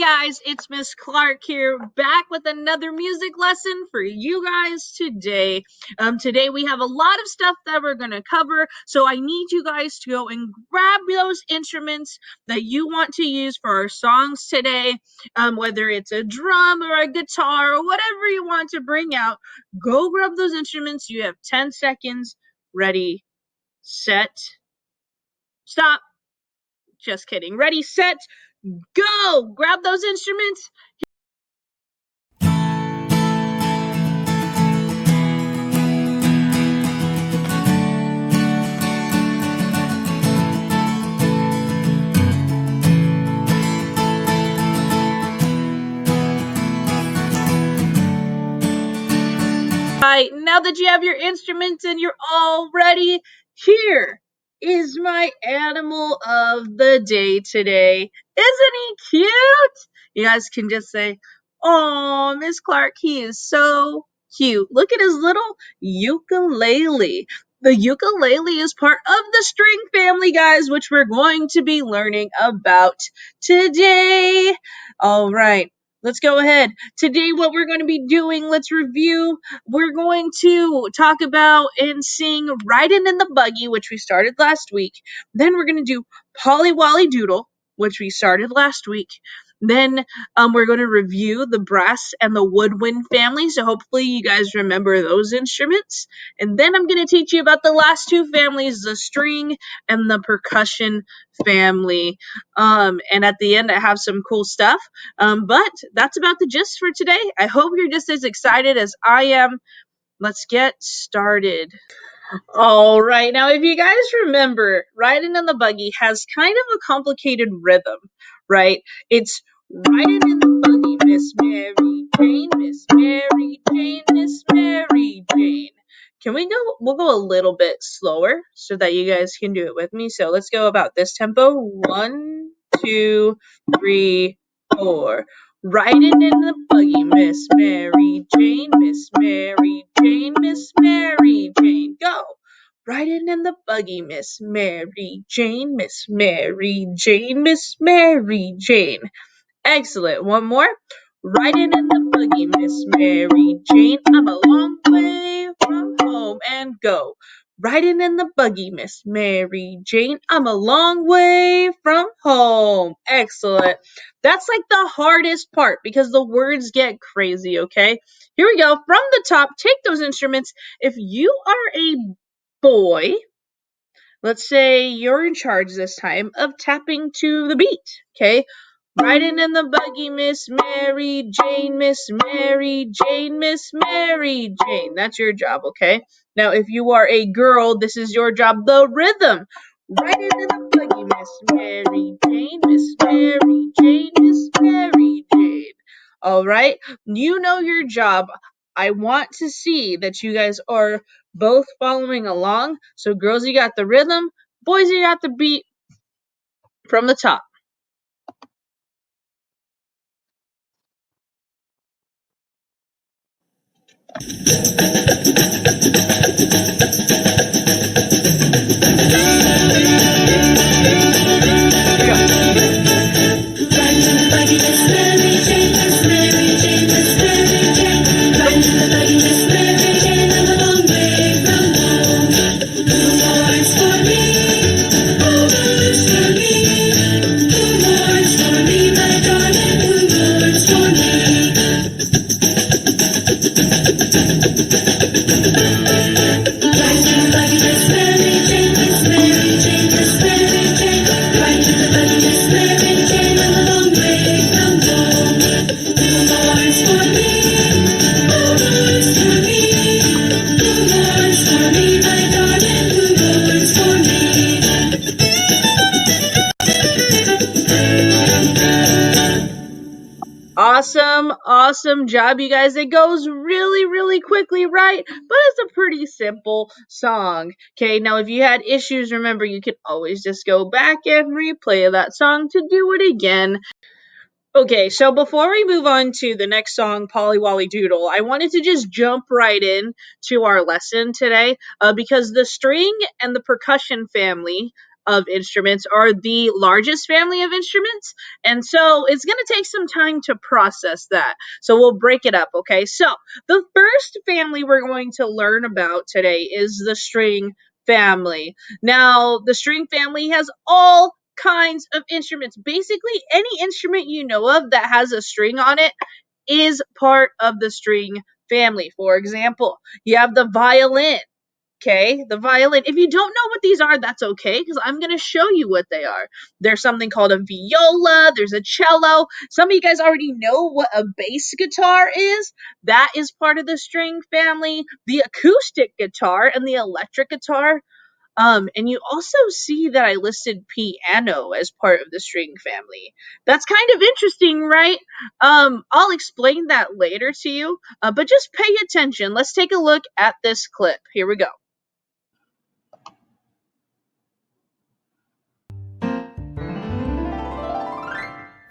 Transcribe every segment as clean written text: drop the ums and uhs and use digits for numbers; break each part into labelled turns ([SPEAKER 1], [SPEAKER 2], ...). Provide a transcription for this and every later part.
[SPEAKER 1] guys, it's Miss Clark here, back with another music lesson for you guys today. Today we have a lot of stuff that we're going to cover, so I need you guys to go and grab those instruments that you want to use for our songs today, whether it's a drum or a guitar or whatever you want to bring out. Go grab those instruments. You have 10 seconds. Ready, set, stop. Just kidding. Ready, set, go! Grab those instruments. Right, now that you have your instruments and you're all ready, here is my animal of the day today. Isn't he cute? You guys can just say, "Oh, Miss Clark, he is so cute. Look at his little ukulele." The ukulele is part of the string family, guys, which we're going to be learning about today. All right. Let's go ahead. Today, what we're going to be doing, let's review. We're going to talk about and sing Ridin' in the Buggy, which we started last week. Then we're going to do Wolly Doodle, which we started last week. Then we're going to review the brass and the woodwind family. So hopefully you guys remember those instruments. And then I'm going to teach you about the last two families, the string and the percussion family. And at the end, I have some cool stuff. But that's about the gist for today. I hope you're just as excited as I am. Let's get started. All right, now if you guys remember, Ridin' in the Buggy has kind of a complicated rhythm, right? It's riding in the buggy, Miss Mary Jane, Miss Mary Jane, Miss Mary Jane. We'll go a little bit slower so that you guys can do it with me. So let's go about this tempo. 1, 2, 3, 4. Riding in the buggy, Miss Mary Jane, Miss Mary Jane, Miss Mary Jane. Go! Riding in the buggy, Miss Mary Jane, Miss Mary Jane, Miss Mary Jane. Excellent. One more. Riding in the buggy, Miss Mary Jane. I'm a long way from home and go. Riding in the buggy, Miss Mary Jane. I'm a long way from home. Excellent. That's like the hardest part because the words get crazy, okay? Here we go. From the top, take those instruments. If you are a boy, let's say you're in charge this time of tapping to the beat, okay? Riding in the buggy, Miss Mary Jane, Miss Mary Jane, Miss Mary Jane. That's your job, okay? Now, if you are a girl, this is your job, the rhythm. Riding in the buggy, Miss Mary Jane, Miss Mary Jane, Miss Mary Jane. All right, you know your job. I want to see that you guys are both following along. So, girls, you got the rhythm. Boys, you got the beat from the top. Awesome job, you guys. It goes really quickly, right? But it's a pretty simple song. Okay, now if you had issues, remember you can always just go back and replay that song to do it again. Okay, so before we move on to the next song, Polly Wolly Doodle, I wanted to just jump right in to our lesson today because the string and the percussion family of instruments are the largest family of instruments. And so it's going to take some time to process that. So we'll break it up, okay? So the first family we're going to learn about today is the string family. Now, the string family has all kinds of instruments. Basically, any instrument you know of that has a string on it is part of the string family. For example, you have the violin. Okay, the violin. If you don't know what these are, that's okay, because I'm going to show you what they are. There's something called a viola, there's a cello. Some of you guys already know what a bass guitar is. That is part of the string family. The acoustic guitar and the electric guitar. And you also see that I listed piano as part of the string family. That's kind of interesting, right? I'll explain that later to you, but just pay attention. Let's take a look at this clip. Here we go.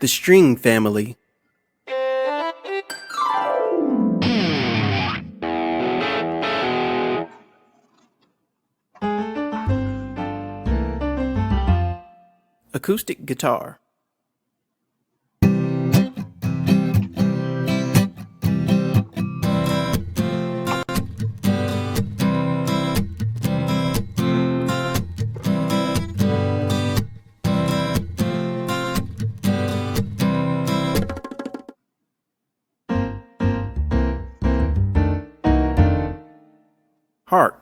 [SPEAKER 2] The string family. Acoustic guitar. Harp.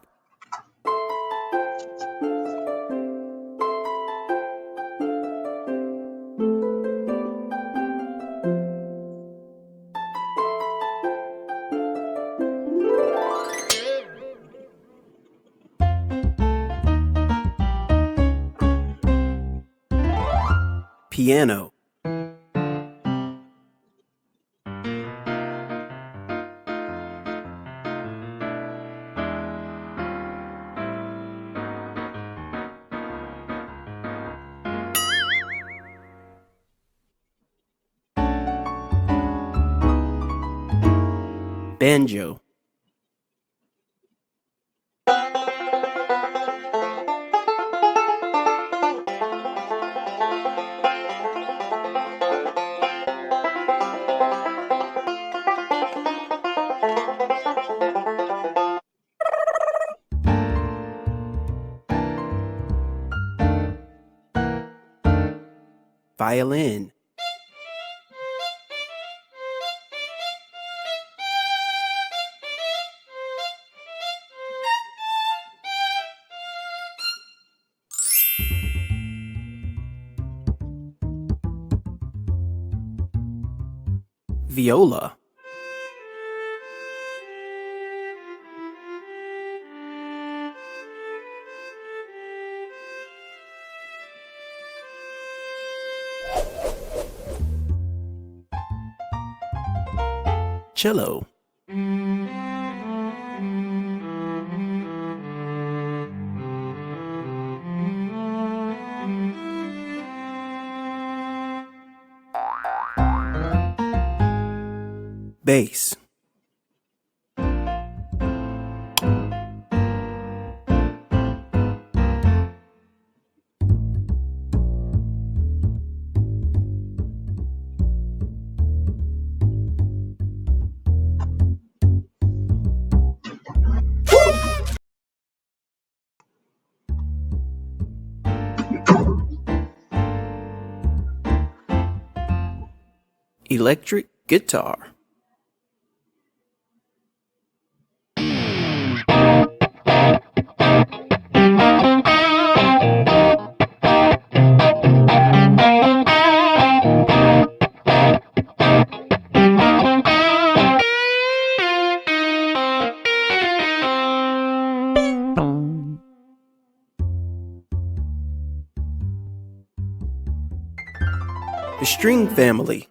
[SPEAKER 2] Piano. Banjo. Violin. Viola. Cello. Bass. Electric guitar. The string family.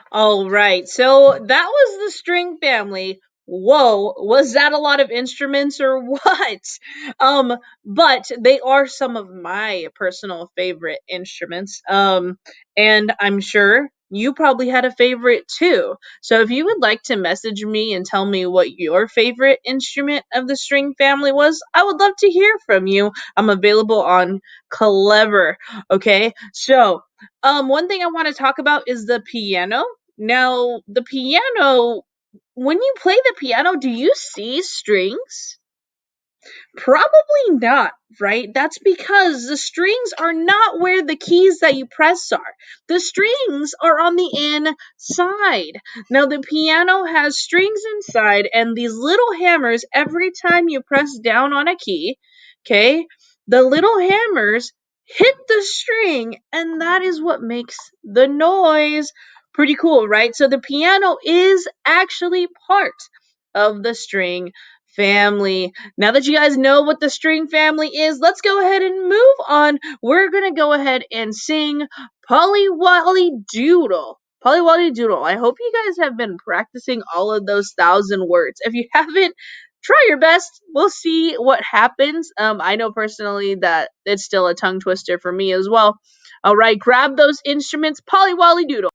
[SPEAKER 1] All right, so that was the string family. Whoa, was that a lot of instruments or what? But they are some of my personal favorite instruments. And I'm sure you probably had a favorite too. So if you would like to message me and tell me what your favorite instrument of the string family was, I would love to hear from you. I'm available on Clever. Okay. So, one thing I want to talk about is the piano. Now, the piano, when you play the piano, do you see strings? Probably not, right? That's because the strings are not where the keys that you press are. The strings are on the inside. Now, the piano has strings inside and these little hammers every time you press down on a key, okay? The little hammers hit the string, and that is what makes the noise. Pretty cool, right? So, the piano is actually part of the string family. Now that you guys know what the string family is, let's go ahead and move on. We're going to go ahead and sing Polly Wolly Doodle. Polly Wolly Doodle. I hope you guys have been practicing all of those 1,000 words. If you haven't, try your best. We'll see what happens. I know personally that it's still a tongue twister for me as well. All right, grab those instruments. Polly Wolly Doodle.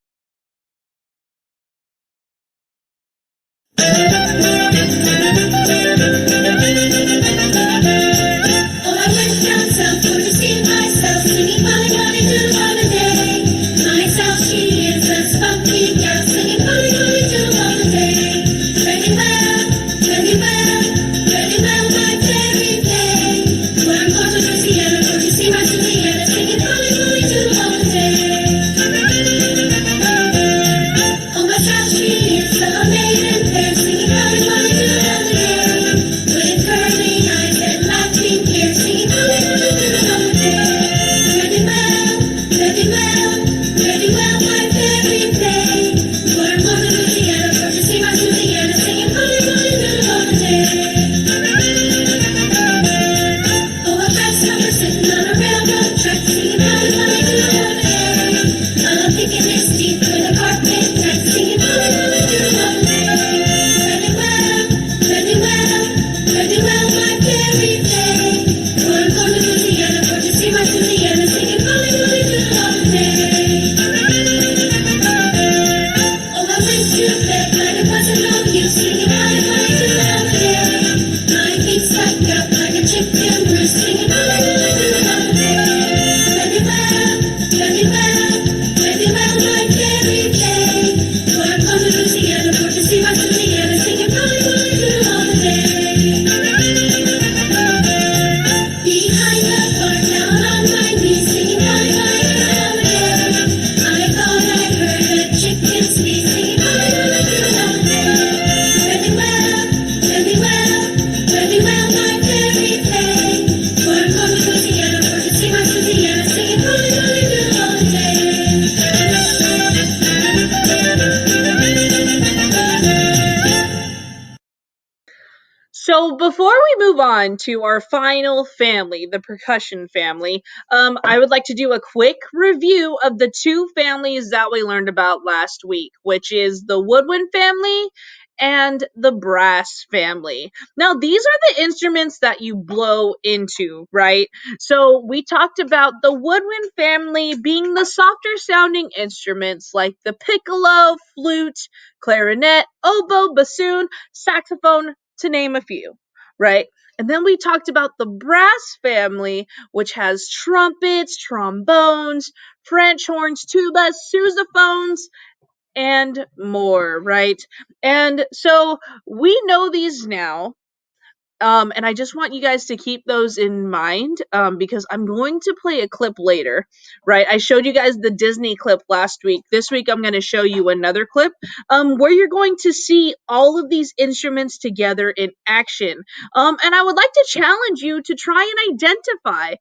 [SPEAKER 3] Oh, I went down south for to see myself, singing Polly Polly Doodle all the day. Myself, she is a spunky gal, singing Polly Polly Doodle all the day. Very well, very well, very well, my fairy day. For I'm going to Louisiana for to see my Juliana, singing Polly Polly Doodle all the day. Oh, my child, she is a maiden fair, singing Polly Polly Doodle all the day. With curly eyes and laughing ears, singing Polly Polly Doodle all the day. Very well, very well, very well, my fairy day. For I'm going to Louisiana for to see my Juliana, singing Polly Polly Doodle all the day. Oh, a fast summer sitting on a railroad track, singing Polly Polly Doodle all the day. I'm picking his teeth with a carpet knife, singing Polly Polly Doodle all the day. Very well, very well, very well, my fairy day. For I'm going to Louisiana for to see my Juliana, singing Polly Polly Doodle all the day. Oh, I went to bed, but it wasn't no use, singing Polly Polly Doodle all the day. My feet stuck out like a chicken roost, singing Polly Polly Doodle all the day. Very well, very well, very well, my fairy day. For I'm going to Louisiana for to see my Juliana, singing Polly Polly Doodle all the day. Behind the barn, down on my knees, singing Polly Polly Doodle all the day. I thought I heard a chicken sneeze, singing Polly Polly Doodle all the day. Very well, very well, very well, my fairy day. For I'm going to Louisiana for to see my Juliana, singing Polly Polly Doodle all the day.
[SPEAKER 1] So before we move on to our final family, the percussion family, I would like to do a quick review of the two families that we learned about last week, which is the woodwind family and the brass family. Now, these are the instruments that you blow into, right? So we talked about the woodwind family being the softer sounding instruments like the piccolo, flute, clarinet, oboe, bassoon, saxophone, to name a few, right? And then we talked about the brass family, which has trumpets, trombones, French horns, tubas, sousaphones, and more, right? And so we know these now, and I just want you guys to keep those in mind, because I'm going to play a clip later, right? I showed you guys the Disney clip last week. This week, I'm going to show you another clip, where you're going to see all of these instruments together in action. And I would like to challenge you to try and try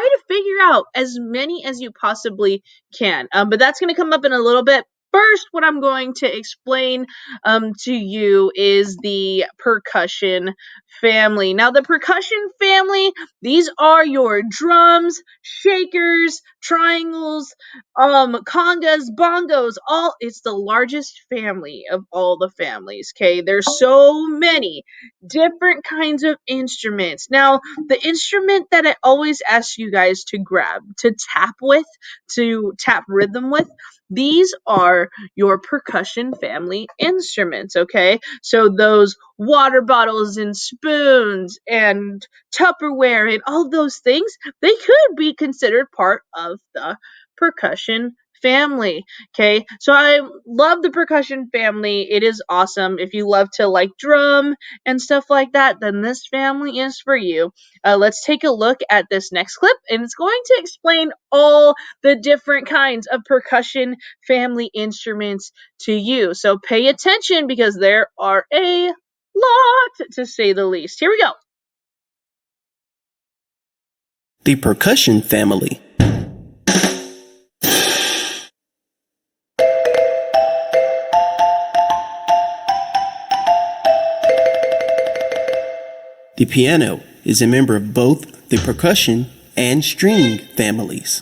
[SPEAKER 1] to figure out as many as you possibly can. But that's going to come up in a little bit. First, what I'm going to explain to you is the percussion family. Now, the percussion family, these are your drums, shakers, triangles, congas, bongos, all. It's the largest family of all the families, okay? There's so many different kinds of instruments. Now, the instrument that I always ask you guys to grab, to tap with, to tap rhythm with, these are your percussion family instruments, okay? So those water bottles and spoons and Tupperware and all those things, they could be considered part of the percussion family. Okay, so I love the percussion family. It is awesome. If you love to like drum and stuff like that, then this family is for you. Let's take a look at this next clip, and it's going to explain all the different kinds of percussion family instruments to you. So pay attention because there are a lot to say the least. Here we go.
[SPEAKER 2] The percussion family. The piano is a member of both the percussion and string families.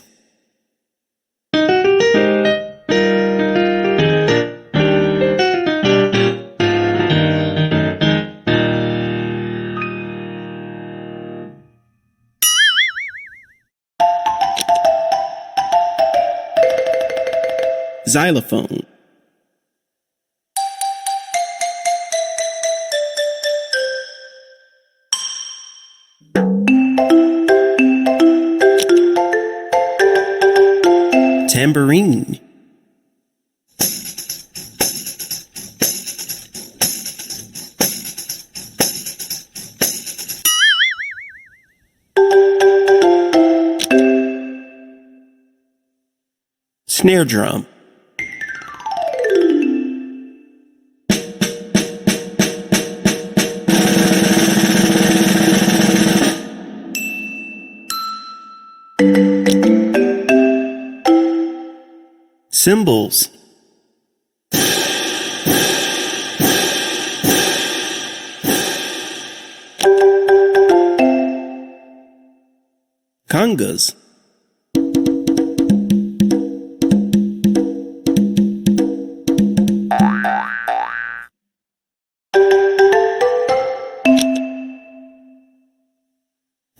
[SPEAKER 2] Xylophone. Tambourine. Snare drum. Cymbals. Congas.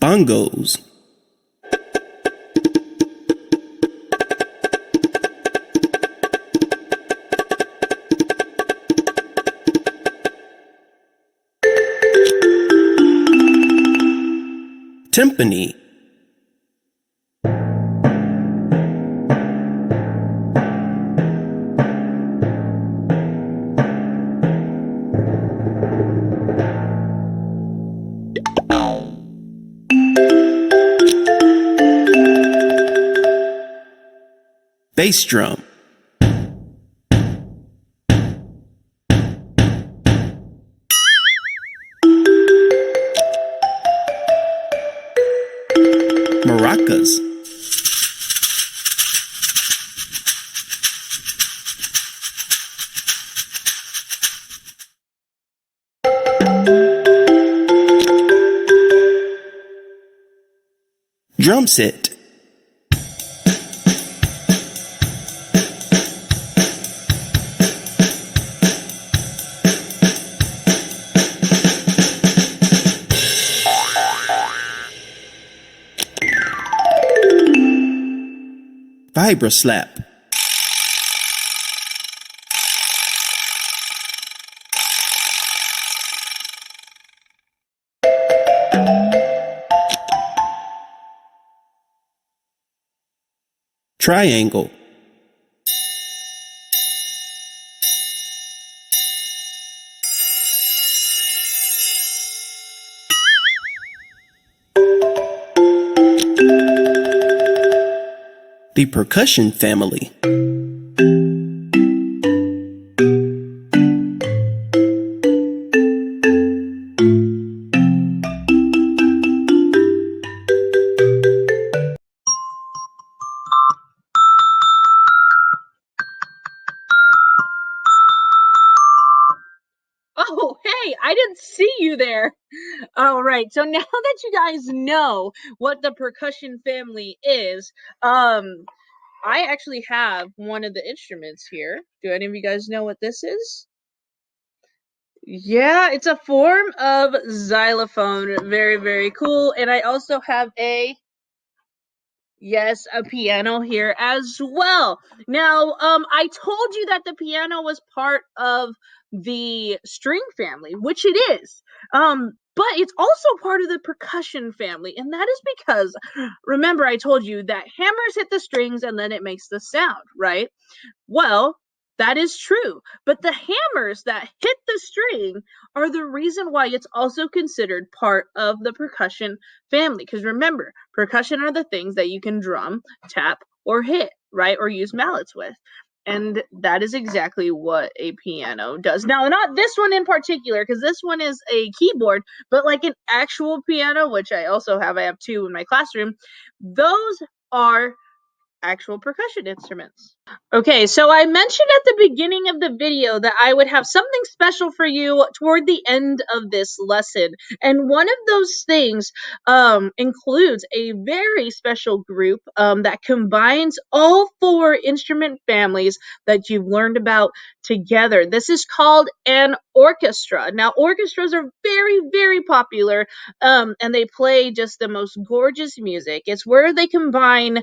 [SPEAKER 2] Bongos. Timpani. Bass drum. Maracas. Drum set. Vibra slap. Triangle. The percussion family.
[SPEAKER 1] Oh, hey, I didn't see you there. right, so now that you guys know what the percussion family is, I actually have one of the instruments here. Do any of you guys know what this is? Yeah, it's a form of xylophone. Very, very cool. And I also have a piano here as well. Now, I told you that the piano was part of the string family, which it is. But it's also part of the percussion family, and that is because, remember, I told you that hammers hit the strings and then it makes the sound, right? Well, that is true, but the hammers that hit the string are the reason why it's also considered part of the percussion family. Because remember, percussion are the things that you can drum, tap, or hit, right? Or use mallets with. And that is exactly what a piano does. Now, not this one in particular, because this one is a keyboard, but like an actual piano, which I also have, I have two in my classroom, those are actual percussion instruments. Okay, so I mentioned at the beginning of the video that I would have something special for you toward the end of this lesson. And one of those things includes a very special group that combines all four instrument families that you've learned about together. This is called an orchestra. Now, orchestras are very, very popular, and they play just the most gorgeous music. It's where they combine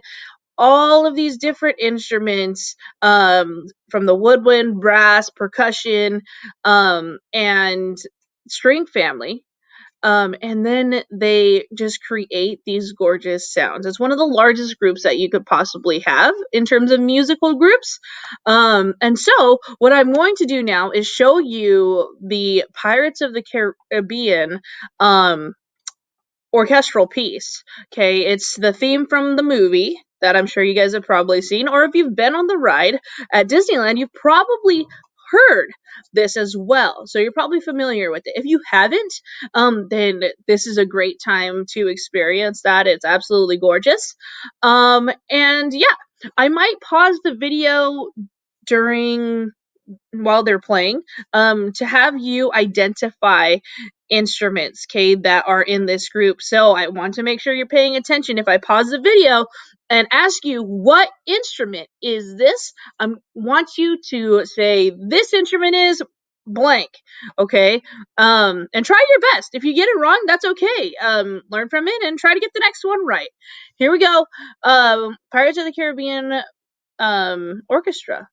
[SPEAKER 1] all of these different instruments, from the woodwind, brass, percussion, and string family. And then they just create these gorgeous sounds. It's one of the largest groups that you could possibly have in terms of musical groups. And so, what I'm going to do now is show you the Pirates of the Caribbean orchestral piece. Okay, it's the theme from the movie that I'm sure you guys have probably seen, or if you've been on the ride at Disneyland, you've probably heard this as well. So you're probably familiar with it. If you haven't, then this is a great time to experience that. It's absolutely gorgeous. And yeah, I might pause the video during while they're playing, to have you identify instruments, okay, that are in this group. So I want to make sure you're paying attention. If I pause the video and ask you what instrument is this, I want you to say this instrument is blank, okay? And try your best. If you get it wrong, that's okay. Learn from it and try to get the next one right. Here we go. Pirates of the Caribbean orchestra.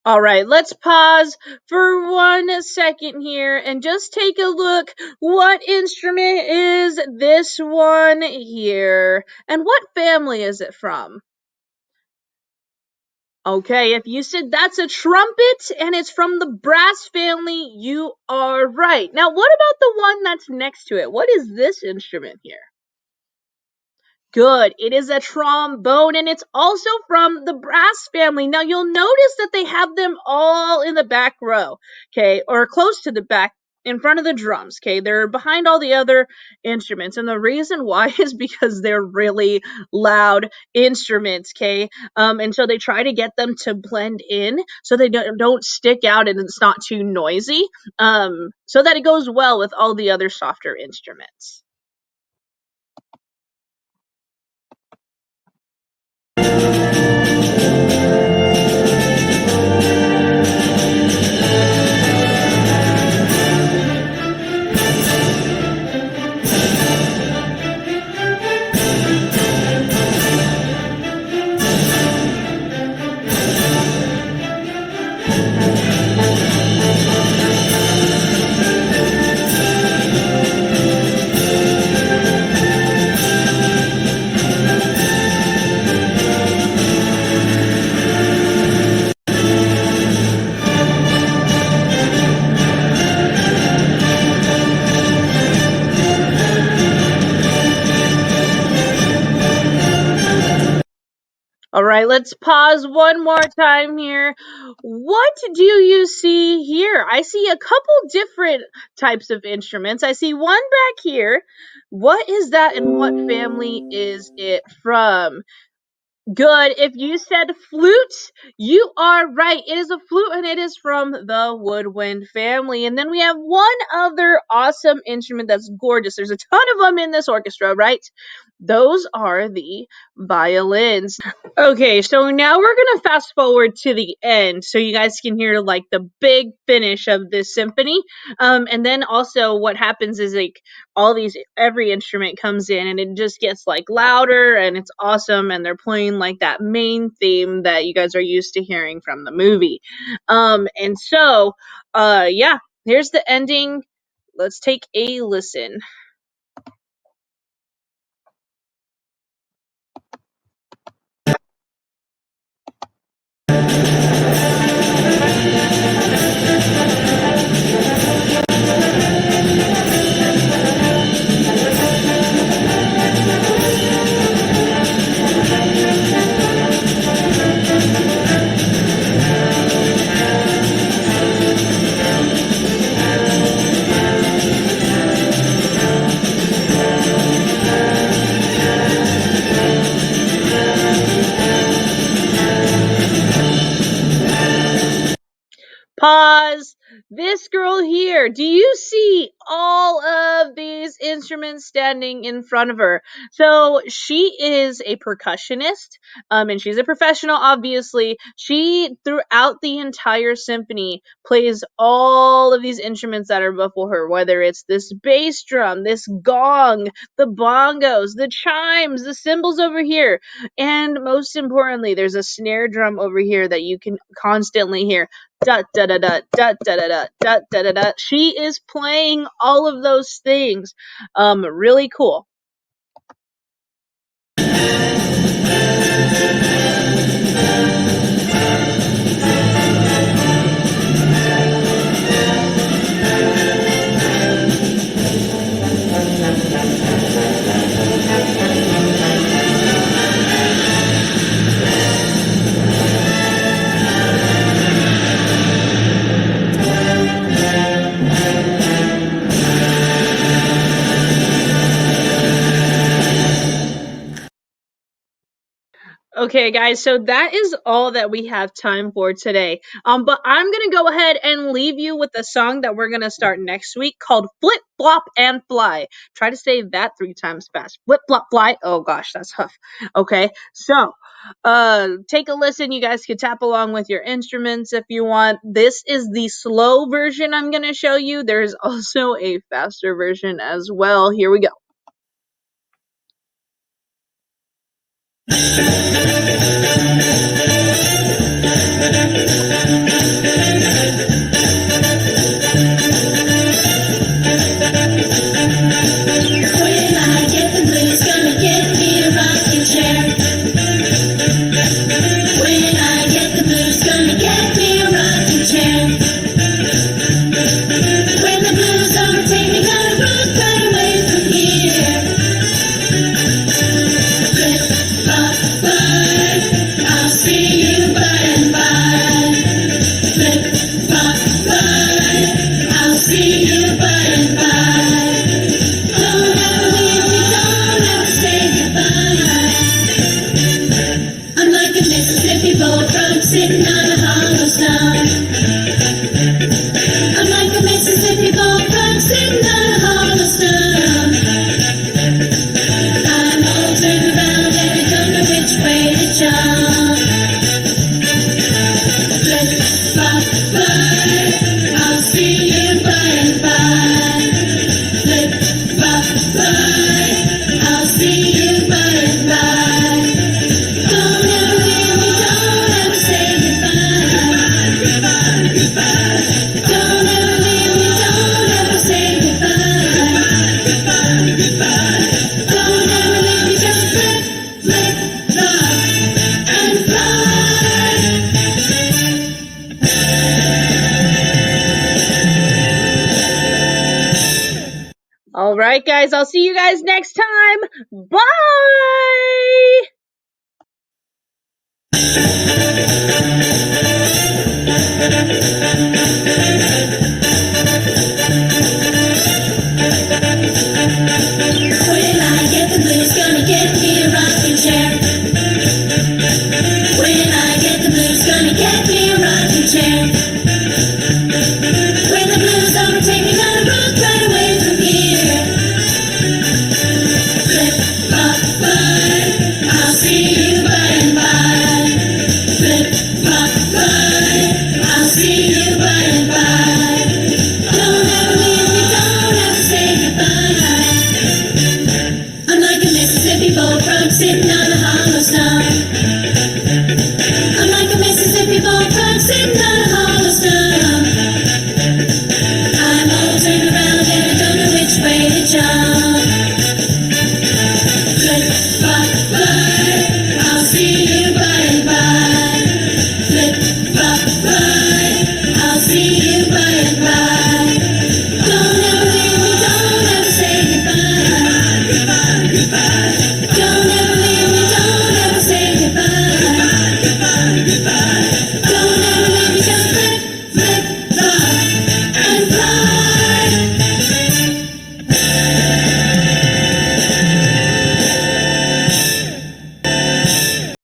[SPEAKER 1] All right, let's pause for 1 second here and just take a look. What instrument is this one here? And what family is it from? Okay, if you said that's a trumpet and it's from the brass family, you are right. Now, what about the one that's next to it? What is this instrument here? Good. It is a trombone, and it's also from the brass family. Now, you'll notice that they have them all in the back row, okay, or close to the back in front of the drums, okay? They're behind all the other instruments, and the reason why is because they're really loud instruments, okay? And so they try to get them to blend in so they don't stick out and it's not too noisy, so that it goes well with all the other softer instruments. right, let's pause one more time here. What do you see here? I see a couple different types of instruments. I see one back here. What is that and what family is it from? Good. If you said flute, you are right. It is a flute and it is from the woodwind family. And then we have one other awesome instrument that's gorgeous. There's a ton of them in this orchestra, right? Those are the violins. Okay, so now we're gonna fast forward to the end so you guys can hear like the big finish of this symphony. And then also what happens is like every instrument comes in and it just gets like louder and it's awesome and they're playing like that main theme that you guys are used to hearing from the movie. And so yeah, here's the ending. Let's take a listen. Pause. This girl here, do you see all of these instruments standing in front of her? So she is a percussionist, and she's a professional, obviously. She, throughout the entire symphony, plays all of these instruments that are before her, whether it's this bass drum, this gong, the bongos, the chimes, the cymbals over here, and most importantly, there's a snare drum over here that you can constantly hear. Da da da da da da da da da da da da. She is playing all of those things. Really cool. Okay, guys, so that is all that we have time for today. But I'm gonna go ahead and leave you with a song that we're gonna start next week called Flip, Flop, and Fly. Try to say that 3 times fast. Flip, flop, fly. Oh gosh, that's tough. Okay, so take a listen. You guys can tap along with your instruments if you want. This is the slow version I'm gonna show you. There's also a faster version as well. Here we go.
[SPEAKER 3] When I get the blues, gonna get me a rocking chair. When I get the blues, gonna get me a rocking chair. When the blues overtake me, gonna rock right away from here. Flip, flop, fly, I'll see you by and by. Flip, flop, fly, I'll see you by and by. Don't ever leave me, don't ever say goodbye. I'm like a Mississippi bullfrog sitting on a hollow stump. I'm like a Mississippi bullfrog sitting on a hollow stump. I'm all turned around and I don't know which way to jump. Flip, flop, fly, I'll see you by and by. Flip, flop, fly, I'll see you by and by. Don't ever leave me, don't ever say goodbye. Don't ever leave me, don't ever say goodbye. Don't ever leave me, just flip, flip, flop, and fly.
[SPEAKER 1] All right, guys, I'll see you guys next time. Bye.